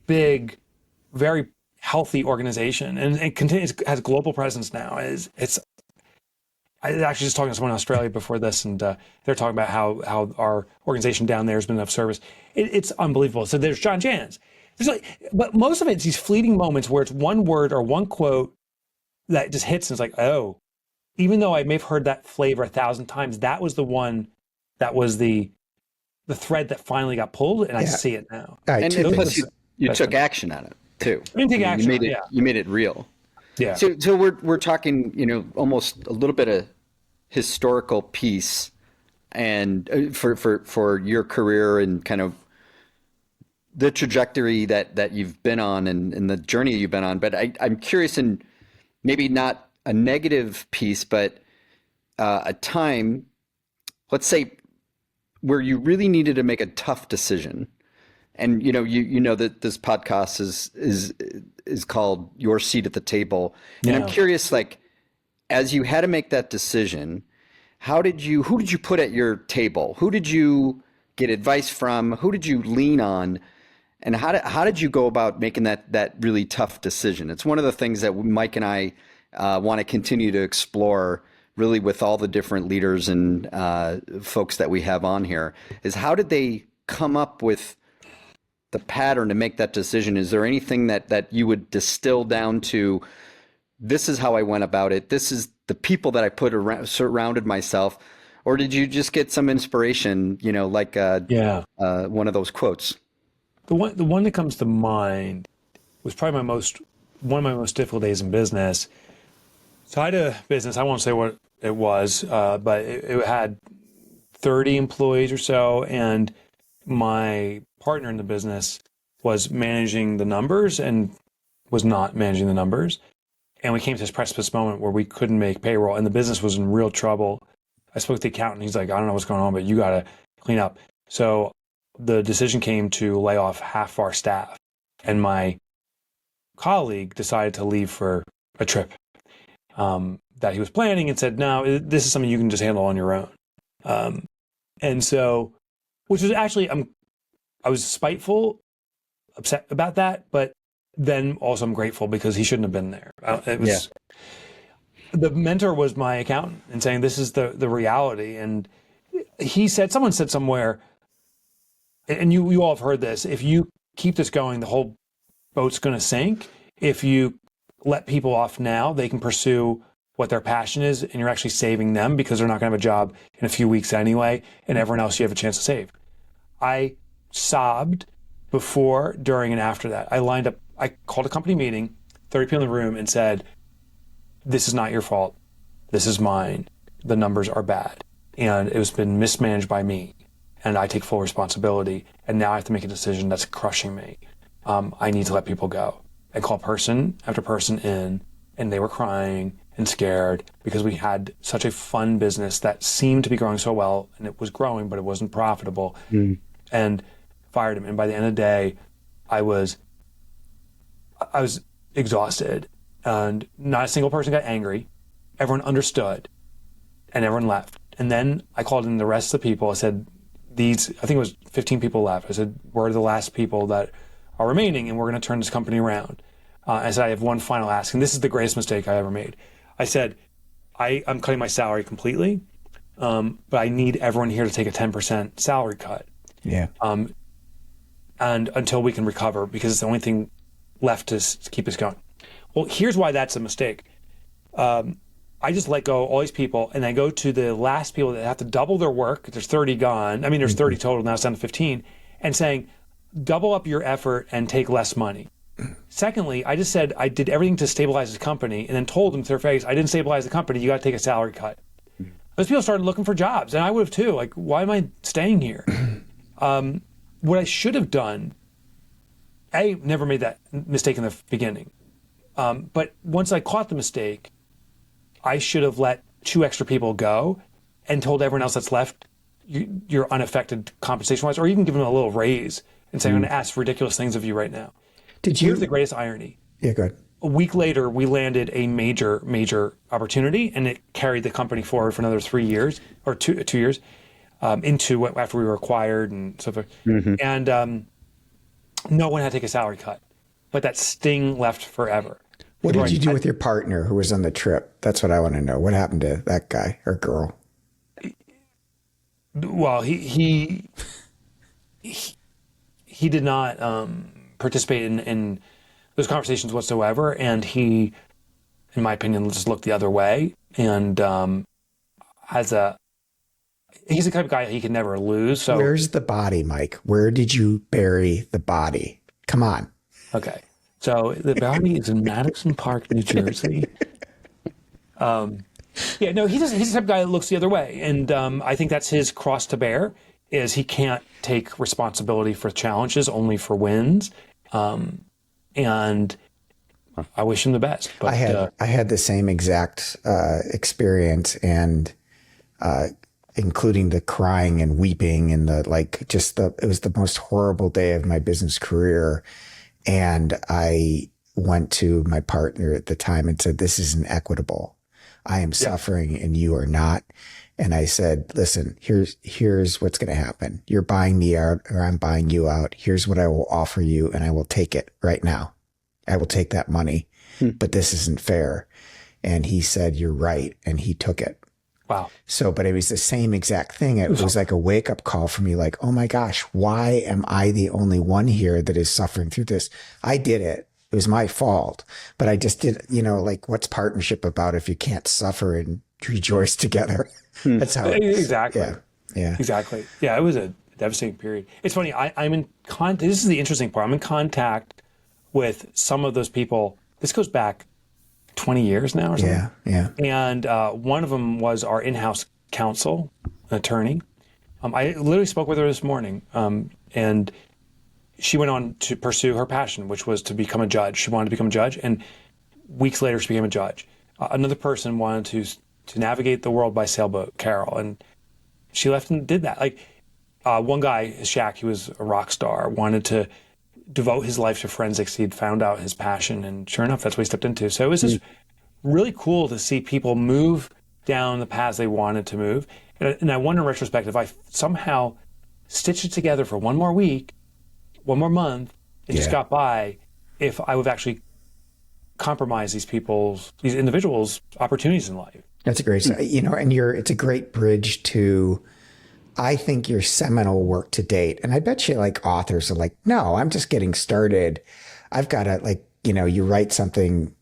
big, very healthy organization, and it has global presence now. I was actually just talking to someone in Australia before this, and they're talking about how our organization down there has been of service. It's unbelievable. So there's John Jantz. But most of it's these fleeting moments where it's one word or one quote that just hits, and it's like, oh, even though I may have heard that flavor 1,000 times, that was the one that was the thread that finally got pulled, and I see it now. And plus you took action on it too. I didn't take action. You made it real. Yeah. So we're talking, you know, almost a little bit of historical piece, and for your career and kind of the trajectory that you've been on and the journey you've been on. But I'm curious, in maybe not a negative piece, but a time, let's say, where you really needed to make a tough decision. And you know that this podcast is called Your Seat at the Table. And I'm curious, like, as you had to make that decision, who did you put at your table? Who did you get advice from? Who did you lean on? And how did you go about making that really tough decision? It's one of the things that Mike and I want to continue to explore, really, with all the different leaders and folks that we have on here, is how did they come up with the pattern to make that decision? Is there anything that you would distill down to, this is how I went about it, this is the people that I surrounded myself, or did you just get some inspiration, you know, like one of those quotes? The one that comes to mind was probably one of my most difficult days in business. So I had a business, I won't say what it was, but it had 30 employees or so, and my partner in the business was managing the numbers and was not managing the numbers. And we came to this precipice moment where we couldn't make payroll, and the business was in real trouble. I spoke to the accountant. He's like, I don't know what's going on, but you got to clean up. So the decision came to lay off half our staff. And my colleague decided to leave for a trip that he was planning, and said, no, this is something you can just handle on your own. And so, which was actually, I was spiteful, upset about that, but then also I'm grateful because he shouldn't have been there. The mentor was my accountant, and saying, this is the reality. And someone said somewhere, and you all have heard this, if you keep this going, the whole boat's going to sink. If you let people off now, they can pursue what their passion is, and you're actually saving them because they're not going to have a job in a few weeks anyway, and everyone else you have a chance to save. I sobbed before, during, and after that. I called a company meeting, 30 people in the room, and said, this is not your fault. This is mine. The numbers are bad. And it has been mismanaged by me. And I take full responsibility. And now I have to make a decision that's crushing me. I need to let people go. I called person after person in, and they were crying and scared because we had such a fun business that seemed to be growing so well, and it was growing, but it wasn't profitable. And fired him. And by the end of the day, I was exhausted, and not a single person got angry. Everyone understood, and everyone left. And then I called in the rest of the people. I said, I think it was 15 people left. I said, we're the last people that are remaining, and we're going to turn this company around. I said, I have one final ask, and this is the greatest mistake I ever made. I said, I'm cutting my salary completely, but I need everyone here to take a 10% salary cut. Yeah. And until we can recover, because it's the only thing left to keep us going. Well, here's why that's a mistake. I just let go all these people, and I go to the last people that have to double their work. There's 30 gone. I mean, there's 30 total, now it's down to 15, and saying, double up your effort and take less money. Secondly, I just said I did everything to stabilize the company, and then told them to their face, I didn't stabilize the company, you got to take a salary cut. Those people started looking for jobs, and I would have too. Like, why am I staying here? What I should have done, I never made that mistake in the beginning. But once I caught the mistake, I should have let 2 extra people go and told everyone else that's left, you're unaffected compensation-wise, or even give them a little raise and say, I'm going to ask ridiculous things of you right now. Here's the greatest irony. Yeah, go ahead. A week later, we landed a major opportunity, and it carried the company forward for another 3 years, or two years, into after we were acquired and so forth. And no one had to take a salary cut, but that sting left forever. What did you do with your partner who was on the trip? That's what I want to know. What happened to that guy or girl? Well, he did not participate in those conversations whatsoever, and he, in my opinion, just looked the other way. And he's the type of guy he could never lose. So where's the body, Mike? Where did you bury the body? Come on. Okay. So the body is in Madison Park, New Jersey. Yeah, no, he's the type of guy that looks the other way. And I think that's his cross to bear, is he can't take responsibility for challenges, only for wins. And I wish him the best. But I had the same exact experience, and including the crying and weeping and it was the most horrible day of my business career. And I went to my partner at the time and said, this isn't equitable. I am suffering and you are not. And I said, listen, here's what's going to happen. You're buying me out or I'm buying you out. Here's what I will offer you, and I will take it right now. I will take that money, but this isn't fair. And he said, you're right. And he took it. Wow. So, but it was the same exact thing. It was like a wake up call for me. Like, oh my gosh, why am I the only one here that is suffering through this? I did it. It was my fault, but I just did, like, what's partnership about if you can't suffer and rejoice together? That's how it is. Exactly. Yeah. Exactly. Yeah. It was a devastating period. It's funny. I'm in contact. This is the interesting part. I'm in contact with some of those people. This goes back 20 years now or something. Yeah. And one of them was our in-house counsel, an attorney. I literally spoke with her this morning, and she went on to pursue her passion, which was to become a judge. She wanted to become a judge, and weeks later she became a judge. Another person wanted to navigate the world by sailboat, Carol, and she left and did that. Like one guy, Shaq, he was a rock star, wanted to devote his life to forensics. He'd found out his passion, and sure enough, that's what he stepped into. So it was just really cool to see people move down the paths they wanted to move. And I wonder in retrospect, if I somehow stitched it together for one more week, one more month, and just got by, if I would have actually compromised these individuals' opportunities in life. That's a great, and it's a great bridge to, I think, your seminal work to date. And I bet you like authors are like, no, I'm just getting started. I've got to you write something,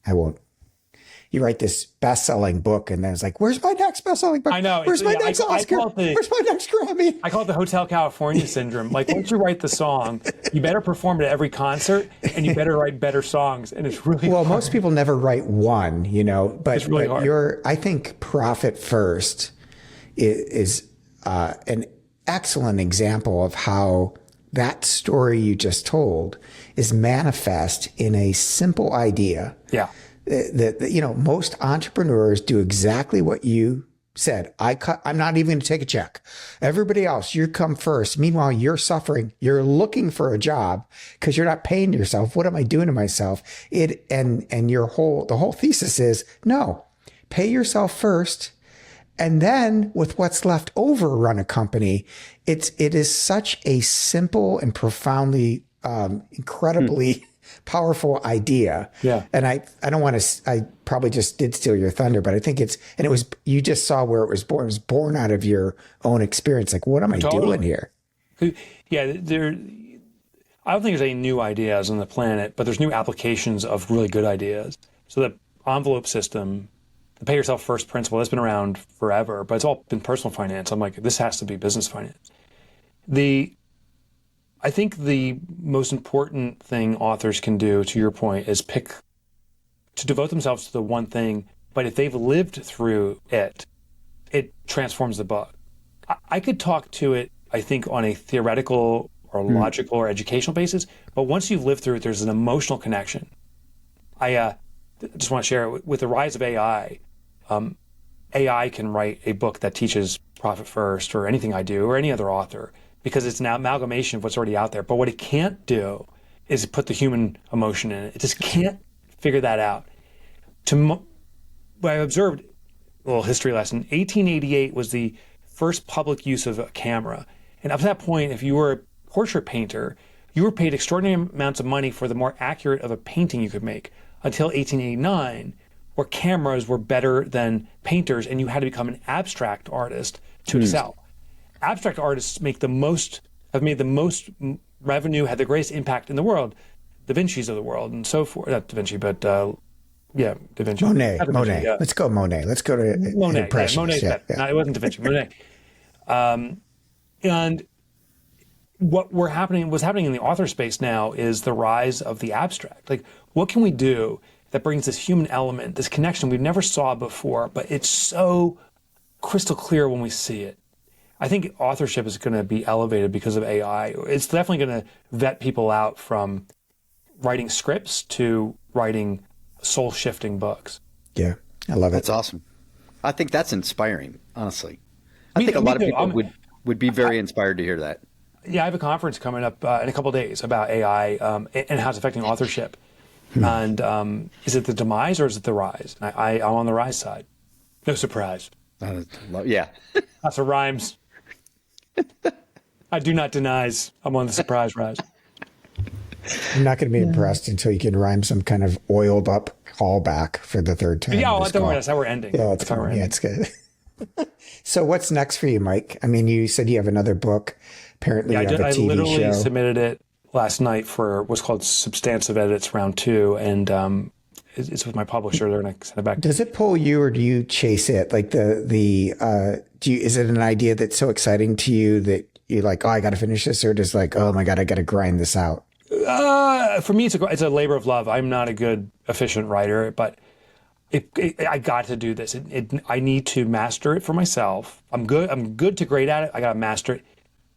you write this best-selling book, and then it's like, where's my next best-selling book? I know. Where's my next Oscar? Where's my next Grammy? I call it the Hotel California syndrome. Like, once you write the song, you better perform it at every concert, and you better write better songs. And it's really hard. Most people never write one, but, it's really hard. I think Profit First is an excellent example of how that story you just told is manifest in a simple idea. Yeah. That most entrepreneurs do exactly what you said. I'm not even going to take a check. Everybody else, you come first. Meanwhile, you're suffering. You're looking for a job because you're not paying yourself. What am I doing to myself? And the whole thesis is no, pay yourself first. And then with what's left over, run a company. It is such a simple and profoundly, incredibly powerful idea. Yeah. And I don't want to, I probably just did steal your thunder, but I think you just saw where it was born. It was born out of your own experience. Like, what am I doing here? Yeah. I don't think there's any new ideas on the planet, but there's new applications of really good ideas. So the envelope system, the pay yourself first principle, that's been around forever, but it's all been personal finance. I'm like, this has to be business finance. I think the most important thing authors can do, to your point, is to devote themselves to the one thing, but if they've lived through it, it transforms the book. I could talk to it, I think, on a theoretical or logical or educational basis, but once you've lived through it, there's an emotional connection. I just want to share, with the rise of AI, AI can write a book that teaches profit first, or anything I do, or any other author, because it's an amalgamation of what's already out there. But what it can't do is put the human emotion in it. It just can't figure that out. What I observed, a little history lesson, 1888 was the first public use of a camera. And up to that point, if you were a portrait painter, you were paid extraordinary amounts of money for the more accurate of a painting you could make, until 1889, where cameras were better than painters, and you had to become an abstract artist to excel. Abstract artists have made the most revenue, had the greatest impact in the world. Da Vinci's of the world and so forth. Not Da Vinci, but Da Vinci. Monet. Yeah. Let's go Monet. Let's go to Monet. Impressions. Yeah. No, it wasn't Da Vinci. Monet. And what was happening in the author space now is the rise of the abstract. Like, what can we do that brings this human element, this connection we never saw before, but it's so crystal clear when we see it? I think authorship is going to be elevated because of AI. It's definitely going to vet people out from writing scripts to writing soul-shifting books. Yeah, I love it. That's awesome. I think that's inspiring, honestly. I think a lot of people would be very inspired to hear that. Yeah, I have a conference coming up in a couple of days about AI and how it's affecting authorship. And is it the demise or is it the rise? I'm on the rise side. No surprise. Yeah. Lots of rhymes. I do not denies. I'm on the surprise rise. I'm not going to be impressed until you can rhyme some kind of oiled up callback for the third time. Yeah, that's how we're ending. Yeah, it's good. So what's next for you, Mike? I mean, you said you have another book. Apparently, you have a TV show. I literally submitted it last night for what's called Substantive Edits Round 2, and it's with my publisher. They're going to send it back. Does it pull you, or do you chase it? Like is it an idea that's so exciting to you that you're like, oh, I got to finish this, or just like, oh my God, I got to grind this out? For me, it's a labor of love. I'm not a good, efficient writer, but I got to do this. I need to master it for myself. I'm good to great at it. I got to master it.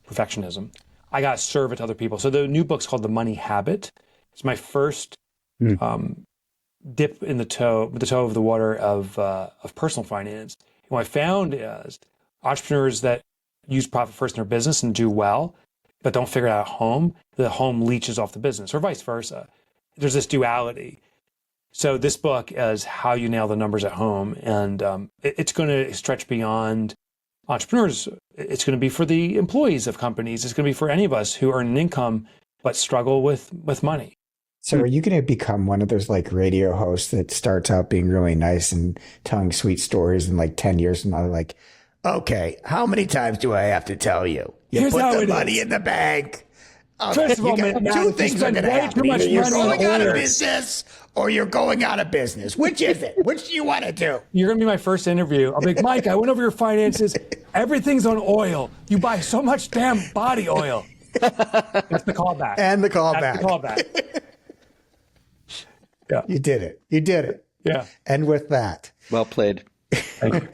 Perfectionism. I got to serve it to other people. So the new book's called The Money Habit. It's my first dip in the toe of the water of personal finance. And what I found is entrepreneurs that use profit first in their business and do well, but don't figure it out at home, the home leeches off the business, or vice versa. There's this duality. So this book is how you nail the numbers at home, and it's going to stretch beyond entrepreneurs. It's going to be for the employees of companies. It's going to be for any of us who earn an income but struggle with money. So are you going to become one of those like radio hosts that starts out being really nice and telling sweet stories, and like 10 years from now, like, okay, how many times do I have to tell you? You Here's put the money in the bank. First of all, two things are going to happen. Either you're going out of business or you're going out of business. Which is it? Which do you want to do? You're going to be my first interview. I'll be like, Mike, I went over your finances. Everything's on oil. You buy so much damn body oil. That's the callback. And the callback. That's the callback. Yeah. You did it. You did it. Yeah. And with that. Well played. Thank you.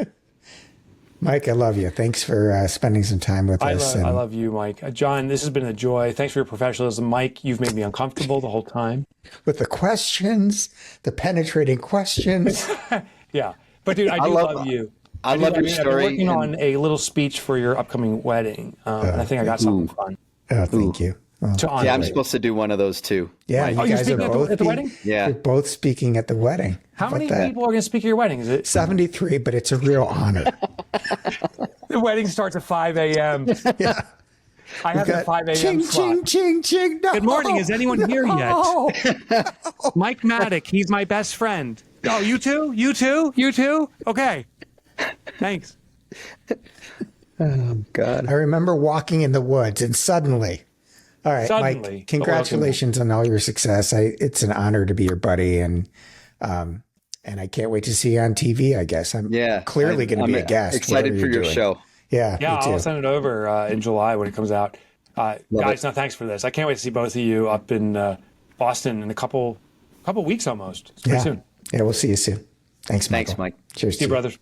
Mike, I love you. Thanks for spending some time with us. I love you, Mike. John, this has been a joy. Thanks for your professionalism. Mike, you've made me uncomfortable the whole time. With the questions, the penetrating questions. Yeah. But dude, I love you. I love your story. I've been working on a little speech for your upcoming wedding. And I think I got something fun. Oh, thank you. Yeah, I'm supposed to do one of those too. Yeah, you guys are both at the wedding? Yeah. You're both speaking at the wedding. How many people are going to speak at your wedding? Is it 73? But it's a real honor. The wedding starts at 5 a.m. Yeah. I have the 5 a.m. ching, slot. ching, ching, ching. No, Good morning. Is anyone here yet? Mike Maddock. He's my best friend. Oh, you too? You too? You too? Okay. Thanks. Oh, God. I remember walking in the woods and suddenly, all right, Mike, congratulations on all your success. It's an honor to be your buddy, and I can't wait to see you on TV, I guess. I'm clearly going to be a guest. Excited for your show. Yeah, I'll send it over in July when it comes out. Guys, no, thanks for this. I can't wait to see both of you up in Boston in a couple weeks almost. Pretty soon. Yeah, we'll see you soon. Thanks, Michael. Thanks, Mike. Cheers. See you, brothers.